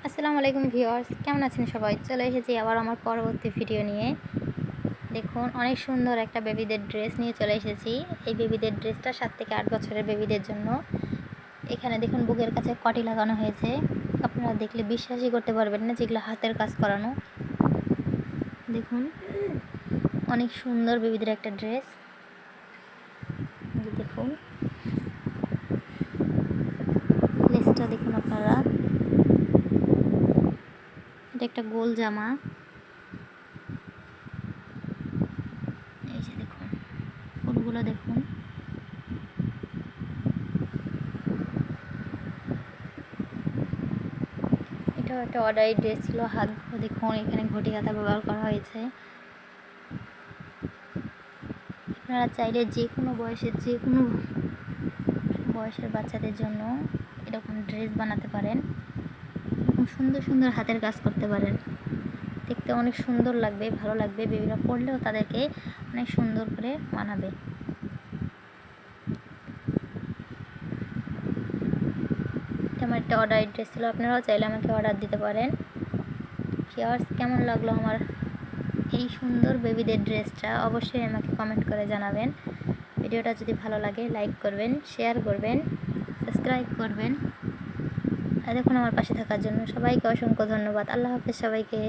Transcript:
আসসালামু আলাইকুম ভিউয়ার্স, কেমন আছেন সবাই? চলে এসেছি আবার আমার পরবর্তী ভিডিও নিয়ে। দেখুন, অনেক সুন্দর একটা বেবিদের ড্রেস নিয়ে চলে এসেছি। এই বেবিদের ড্রেসটা 7 থেকে 8 বছরের বেবিদের জন্য। এখানে দেখুন বুকের কাছে কটি লাগানো হয়েছে। আপনারা দেখলে বিশ্বাসই করতে পারবেন না যেগুলো হাতের কাজ করানো। দেখুন, অনেক সুন্দর বেবিদের একটা ড্রেস। দেখুন, লেসটা দেখুন আপনারা। এটা একটা গোল জামা। এই যে দেখুন, ফুলগুলো দেখুন। এটাও একটা অর্ডারি ড্রেস ছিল। হাতগুলো দেখুন, এখানে ঘটি হাতা ব্যবহার করা হয়েছে। আপনারা চাইলে যে কোনো বয়সের বাচ্চাদের জন্য এরকম ড্রেস বানাতে পারেন। এরকম সুন্দর সুন্দর হাতের কাজ করতে পারেন। দেখতে অনেক সুন্দর লাগবে, ভালো লাগবে। বেবিরা পরলেও তাদেরকে অনেক সুন্দর করে মানাবে। এটা আমার একটা অর্ডার ড্রেস ছিল। আপনারাও চাইলে আমাকে অর্ডার দিতে পারেন। ভিউয়ার্স, কেমন লাগলো আমার এই সুন্দর বেবিদের ড্রেসটা অবশ্যই আমাকে কমেন্ট করে জানাবেন। ভিডিওটা যদি ভালো লাগে লাইক করবেন, শেয়ার করবেন, সাবস্ক্রাইব করবেন। আর দেখুন, আমার পাশে থাকার জন্য সবাইকে অসংখ্য ধন্যবাদ। আল্লাহ হাফেজ সবাইকে।